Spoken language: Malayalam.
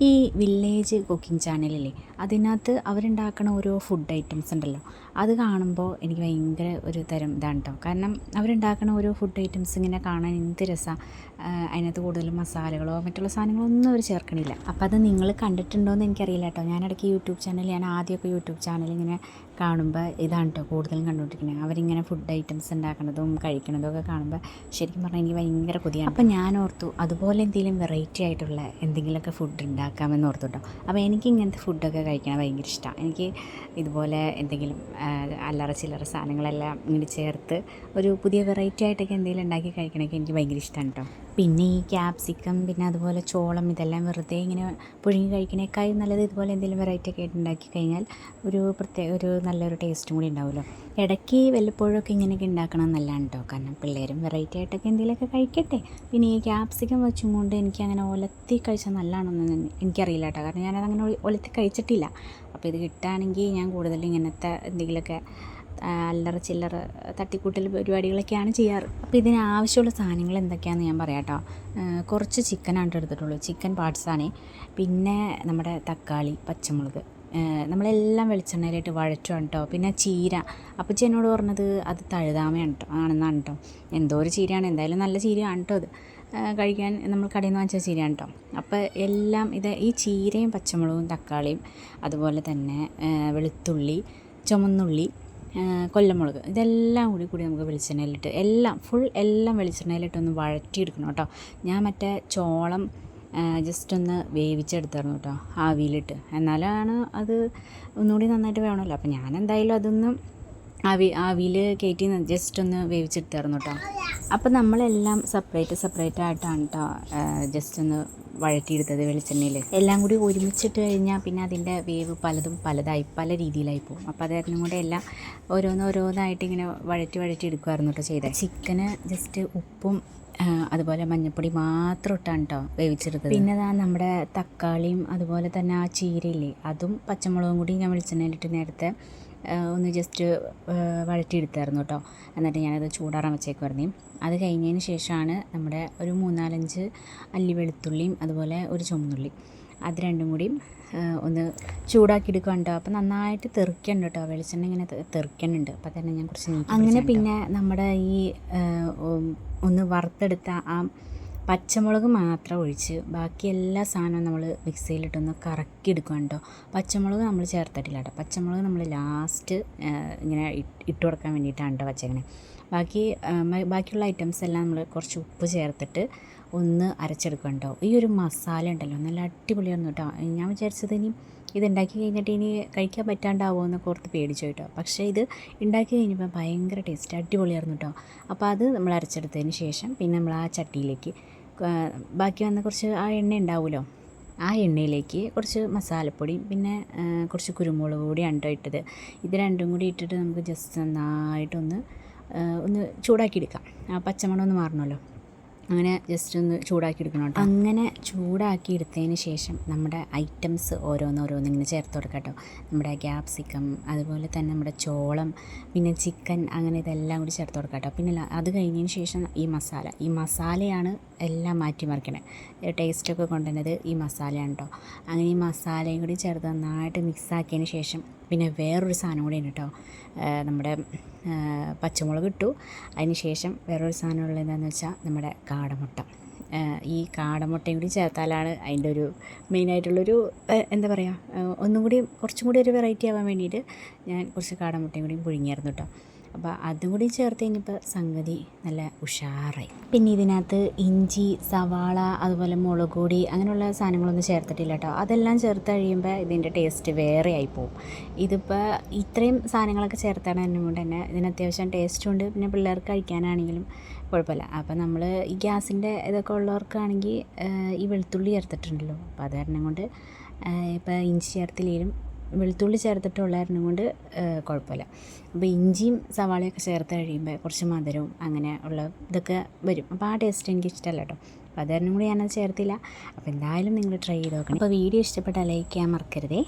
ഈ വില്ലേജ് കുക്കിംഗ് ചാനലില്ലേ, അതിനകത്ത് അവരുണ്ടാക്കണ ഓരോ ഫുഡ് ഐറ്റംസ് ഉണ്ടല്ലോ, അത് കാണുമ്പോൾ എനിക്ക് ഭയങ്കര ഒരു തരം ഇതാണ് കേട്ടോ. കാരണം അവരുണ്ടാക്കണ ഓരോ ഫുഡ് ഐറ്റംസ് ഇങ്ങനെ കാണാൻ എന്ത് രസമാണ്. അതിനകത്ത് കൂടുതൽ മസാലകളോ മറ്റുള്ള സാധനങ്ങളോ ഒന്നും അവർ ചേർക്കണില്ല. അപ്പോൾ അത് നിങ്ങൾ കണ്ടിട്ടുണ്ടോ എന്ന് എനിക്കറിയില്ല കേട്ടോ. ഞാനിടയ്ക്ക് ഞാൻ ആദ്യമൊക്കെ യൂട്യൂബ് ചാനൽ ഇങ്ങനെ കാണുമ്പോൾ ഇതാണ് കേട്ടോ കൂടുതലും കണ്ടുകൊണ്ടിരിക്കുന്നത്. അവരിങ്ങനെ ഫുഡ് ഐറ്റംസ് ഉണ്ടാക്കുന്നതും കഴിക്കുന്നതും ഒക്കെ കാണുമ്പോൾ ശരിക്കും പറഞ്ഞാൽ എനിക്ക് ഭയങ്കര കൊതിയാണ്. അപ്പോൾ ഞാൻ ഓർത്തു അതുപോലെ എന്തെങ്കിലും വെറൈറ്റി ആയിട്ടുള്ള എന്തെങ്കിലുമൊക്കെ ഫുഡ് ഉണ്ടാക്കാമെന്ന് ഓർത്തു കേട്ടോ. അപ്പോൾ എനിക്ക് ഇങ്ങനത്തെ ഫുഡൊക്കെ കഴിക്കണം ഭയങ്കര ഇഷ്ടമാണ്. എനിക്ക് ഇതുപോലെ എന്തെങ്കിലും അല്ലറ ചില്ലറ സാധനങ്ങളെല്ലാം ഇങ്ങനെ ചേർത്ത് ഒരു പുതിയ വെറൈറ്റി ആയിട്ടൊക്കെ എന്തെങ്കിലും ഉണ്ടാക്കി കഴിക്കണമെങ്കിൽ എനിക്ക് ഭയങ്കര ഇഷ്ടമാണ് കേട്ടോ. പിന്നെ ഈ ക്യാപ്സിക്കം, പിന്നെ അതുപോലെ ചോളം, ഇതെല്ലാം വെറുതെ ഇങ്ങനെ പുഴുങ്ങി കഴിക്കണേക്കാളും നല്ലത് ഇതുപോലെ എന്തെങ്കിലും വെറൈറ്റി ഒക്കെ ആയിട്ട് ഉണ്ടാക്കി കഴിഞ്ഞാൽ ഒരു നല്ലൊരു ടേസ്റ്റും കൂടി ഉണ്ടാവുമല്ലോ. ഇടയ്ക്ക് വല്ലപ്പോഴൊക്കെ ഇങ്ങനെയൊക്കെ ഉണ്ടാക്കണം എന്നല്ലാണ് കേട്ടോ. കാരണം പിള്ളേരും വെറൈറ്റി ആയിട്ടൊക്കെ എന്തെങ്കിലുമൊക്കെ കഴിക്കട്ടെ. പിന്നെ ഈ ക്യാപ്സിക്കം വെച്ചും കൊണ്ട് എനിക്കങ്ങനെ ഒലത്തി കഴിച്ചാൽ നല്ലതാണെന്നൊന്നും എനിക്കറിയില്ല കേട്ടോ. കാരണം ഞാനതങ്ങനെ ഒലത്തി കഴിച്ചിട്ടില്ല. അപ്പോൾ ഇത് കിട്ടുകയാണെങ്കിൽ ഞാൻ കൂടുതലും ഇങ്ങനത്തെ എന്തെങ്കിലുമൊക്കെ അല്ലറ ചില്ലറ തട്ടിക്കൂട്ടൽ പരിപാടികളൊക്കെയാണ് ചെയ്യാറ്. അപ്പോൾ ഇതിനാവശ്യമുള്ള സാധനങ്ങൾ എന്തൊക്കെയാണെന്ന് ഞാൻ പറയാം കേട്ടോ. കുറച്ച് ചിക്കനാണ് എടുത്തിട്ടുള്ളൂ, ചിക്കൻ പാർട്സാണ്. പിന്നെ നമ്മുടെ തക്കാളി, പച്ചമുളക്, നമ്മളെല്ലാം വെളിച്ചെണ്ണയിലിട്ട് വഴറ്റുകയാണ് കേട്ടോ. പിന്നെ ചീര, അപ്പച്ചി എന്നോട് പറഞ്ഞത് അത് തഴുതാമയാണ് കേട്ടോ ആണെന്നാണ് കേട്ടോ. എന്തോ ഒരു ചീരയാണ്, എന്തായാലും നല്ല ചീരയാണ് കേട്ടോ. അത് കഴിക്കാൻ നമ്മൾ കടയിൽ നിന്ന് വാങ്ങിച്ച ചീരയാണ് കേട്ടോ. അപ്പോൾ എല്ലാം ഈ ചീരയും പച്ചമുളകും തക്കാളിയും അതുപോലെ തന്നെ വെളുത്തുള്ളി, ചുമന്നുള്ളി, കൊല്ലമുളക്, ഇതെല്ലാം കൂടി നമുക്ക് വെളിച്ചെണ്ണയിലിട്ട് എല്ലാം വെളിച്ചെണ്ണയിലിട്ടൊന്ന് വഴറ്റിയെടുക്കണം കേട്ടോ. ഞാൻ മറ്റേ ചോളം ജസ്റ്റ് ഒന്ന് വേവിച്ചെടുത്തായിരുന്നു കേട്ടോ ആവിയിലിട്ട്. എന്നാലാണ് അത് ഒന്നുകൂടി നന്നായിട്ട് വേണമല്ലോ. അപ്പോൾ ഞാൻ എന്തായാലും അതൊന്നും ആവിയിൽ കയറ്റി ജസ്റ്റ് ഒന്ന് വേവിച്ചെടുത്തായിരുന്നു കേട്ടോ. അപ്പോൾ നമ്മളെല്ലാം സെപ്പറേറ്റ് ആയിട്ടാണ് കേട്ടോ ജസ്റ്റ് ഒന്ന് വഴറ്റിയെടുത്തത് വെളിച്ചെണ്ണയിൽ. എല്ലാം കൂടി ഒരുമിച്ചിട്ട് കഴിഞ്ഞാൽ പിന്നെ അതിൻ്റെ വേവ് പല രീതിയിലായി പോകും. അപ്പോൾ അതായിരുന്നു കൂടെ എല്ലാം ഓരോന്നായിട്ട് ഇങ്ങനെ വഴറ്റി എടുക്കുമായിരുന്നു കേട്ടോ ചെയ്തത്. ചിക്കന് ജസ്റ്റ് ഉപ്പും അതുപോലെ മഞ്ഞൾപ്പൊടി മാത്രം ഇട്ടാണ് കേട്ടോ വേവിച്ചെടുത്തത്. പിന്നെ നമ്മുടെ തക്കാളിയും അതുപോലെ തന്നെ ആ ചീരയില്ലേ, അതും പച്ചമുളകും കൂടി ഞാൻ വെളിച്ചെണ്ണയിലിട്ട് നേരത്തെ ഒന്ന് ജസ്റ്റ് വഴറ്റിയെടുത്തായിരുന്നു കേട്ടോ. എന്നിട്ട് ഞാനത് ചൂടാറാൻ വെച്ചേക്കുമായിരുന്നു. അത് കഴിഞ്ഞതിന് ശേഷമാണ് നമ്മുടെ ഒരു 3-4 അല്ലി വെളുത്തുള്ളിയും അതുപോലെ ഒരു ചുമന്നുള്ളി, അത് രണ്ടും കൂടിയും ഒന്ന് ചൂടാക്കി എടുക്കുക കേട്ടോ. അപ്പോൾ നന്നായിട്ട് തെറിക്കണ്ട കേട്ടോ, വെളിച്ചെണ്ണ ഇങ്ങനെ തെറിക്കുന്നുണ്ട്. അപ്പോൾ തന്നെ ഞാൻ കുറച്ച് അങ്ങനെ പിന്നെ നമ്മുടെ ഈ ഒന്ന് വറുത്തെടുത്ത ആ പച്ചമുളക് മാത്രം ഒഴിച്ച് ബാക്കി എല്ലാ സാധനവും നമ്മൾ മിക്സിയിലിട്ടൊന്ന് കറക്കി എടുക്കുക കേട്ടോ. പച്ചമുളക് നമ്മൾ ചേർത്തിട്ടില്ല കേട്ടോ. പച്ചമുളക് നമ്മൾ ലാസ്റ്റ് ഇങ്ങനെ ഇട്ട് കൊടുക്കാൻ വേണ്ടിയിട്ടാണ് കേട്ടോ വച്ചേക്കണേ. ബാക്കിയുള്ള ഐറ്റംസ് എല്ലാം നമ്മൾ കുറച്ച് ഉപ്പ് ചേർത്തിട്ട് ഒന്ന് അരച്ചെടുക്കുക കേട്ടോ. ഈ ഒരു മസാല ഉണ്ടല്ലോ നല്ല അടിപൊളിയായിരുന്നു കേട്ടോ. ഞാൻ വിചാരിച്ചത് ഇതുണ്ടാക്കി കഴിഞ്ഞിട്ട് ഇനി കഴിക്കാൻ പറ്റാണ്ടാവുമോ എന്നൊക്കെ ഓർത്ത് പേടിച്ചു കേട്ടോ. പക്ഷേ ഇത് ഉണ്ടാക്കി കഴിഞ്ഞപ്പോൾ ഭയങ്കര ടേസ്റ്റ്, അടിപൊളിയായിരുന്നു കേട്ടോ. അപ്പോൾ അത് നമ്മൾ അരച്ചെടുത്തതിന് ശേഷം പിന്നെ നമ്മൾ ആ ചട്ടിയിലേക്ക് ബാക്കി വന്ന കുറച്ച് ആ എണ്ണ ഉണ്ടാവുമല്ലോ, ആ എണ്ണയിലേക്ക് കുറച്ച് മസാലപ്പൊടിയും പിന്നെ കുറച്ച് കുരുമുളക് പൊടിയാണ് കേട്ടോ ഇട്ടത്. ഇത് രണ്ടും കൂടി ഇട്ടിട്ട് നമുക്ക് ജസ്റ്റ് നന്നായിട്ടൊന്ന് ചൂടാക്കി എടുക്കാം. ആ പച്ചമണം ഒന്ന് മാറണമല്ലോ, അങ്ങനെ ജസ്റ്റ് ഒന്ന് ചൂടാക്കി എടുക്കണം കേട്ടോ. അങ്ങനെ ചൂടാക്കി എടുത്തതിന് ശേഷം നമ്മുടെ ഐറ്റംസ് ഓരോന്നിങ്ങനെ ചേർത്ത് കൊടുക്കാം കേട്ടോ. നമ്മുടെ ക്യാപ്സിക്കം, അതുപോലെ തന്നെ നമ്മുടെ ചോളം, പിന്നെ ചിക്കൻ, അങ്ങനെ ഇതെല്ലാം കൂടി ചേർത്ത് കൊടുക്കാം കേട്ടോ. പിന്നെ അത് കഴിഞ്ഞതിന് ശേഷം ഈ മസാലയാണ് എല്ലാം മാറ്റിമറിക്കണേ. ടേസ്റ്റൊക്കെ കൊണ്ടുവന്നത് ഈ മസാലയാണ് കേട്ടോ. അങ്ങനെ ഈ മസാലയും കൂടി ചേർത്ത് നന്നായിട്ട് മിക്സാക്കിയതിന് ശേഷം പിന്നെ വേറൊരു സാധനം കൂടി ഉണ്ട് കേട്ടോ. നമ്മുടെ പച്ചമുളക് ഇട്ടു. അതിന് ശേഷം വേറൊരു സാധനം ഉള്ളത് എന്താണെന്ന് വെച്ചാൽ നമ്മുടെ കാടമുട്ട. ഈ കാടമുട്ടയും കൂടി ചേർത്താലാണ് അതിൻ്റെ ഒരു മെയിനായിട്ടുള്ളൊരു എന്താ പറയുക, കുറച്ചും കൂടി ഒരു വെറൈറ്റി ആവാൻ വേണ്ടിയിട്ട് ഞാൻ കുറച്ച് കാടമുട്ടയും കൂടി പുഴുങ്ങിയായിരുന്നു കേട്ടോ. അപ്പോൾ അതും കൂടി ചേർത്ത് കഴിഞ്ഞപ്പോൾ സംഗതി നല്ല ഉഷാറായി. പിന്നെ ഇതിനകത്ത് ഇഞ്ചി, സവാള, അതുപോലെ മുളക് പൊടി, അങ്ങനെയുള്ള സാധനങ്ങളൊന്നും ചേർത്തിട്ടില്ല കേട്ടോ. അതെല്ലാം ചേർത്ത് കഴിയുമ്പോൾ ഇതിൻ്റെ ടേസ്റ്റ് വേറെ ആയിപ്പോവും. ഇതിപ്പോൾ ഇത്രയും സാധനങ്ങളൊക്കെ ചേർത്താണ് കൊണ്ട് തന്നെ ഇതിന് അത്യാവശ്യം ടേസ്റ്റും ഉണ്ട്. പിന്നെ പിള്ളേർക്ക് കഴിക്കാനാണെങ്കിലും കുഴപ്പമില്ല. അപ്പോൾ നമ്മൾ ഈ ഗ്യാസിൻ്റെ ഇതൊക്കെ ഉള്ളവർക്കാണെങ്കിൽ ഈ വെളുത്തുള്ളി ചേർത്തിട്ടുണ്ടല്ലോ, അപ്പോൾ അത് കാരണം കൊണ്ട് ഇപ്പോൾ ഇഞ്ചി ചേർത്തില്ലെങ്കിലും വെളുത്തുള്ളി ചേർത്തിട്ടുള്ള കാരണം കൊണ്ട് കുഴപ്പമില്ല. അപ്പോൾ ഇഞ്ചിയും സവാളയൊക്കെ ചേർത്ത് കഴിയുമ്പോൾ കുറച്ച് മധുരവും അങ്ങനെ ഉള്ള ഇതൊക്കെ വരും. അപ്പോൾ ആ ടേസ്റ്റ് എനിക്ക് ഇഷ്ടമല്ല കേട്ടോ. അപ്പോൾ അത് കാരണം കൂടി ഞാനത് ചേർത്തില്ല. അപ്പോൾ എന്തായാലും നിങ്ങൾ ട്രൈ ചെയ്ത് നോക്കണം. അപ്പോൾ വീഡിയോ ഇഷ്ടപ്പെട്ടാൽ ലൈക്ക് ചെയ്യാൻ മറക്കരുതേ.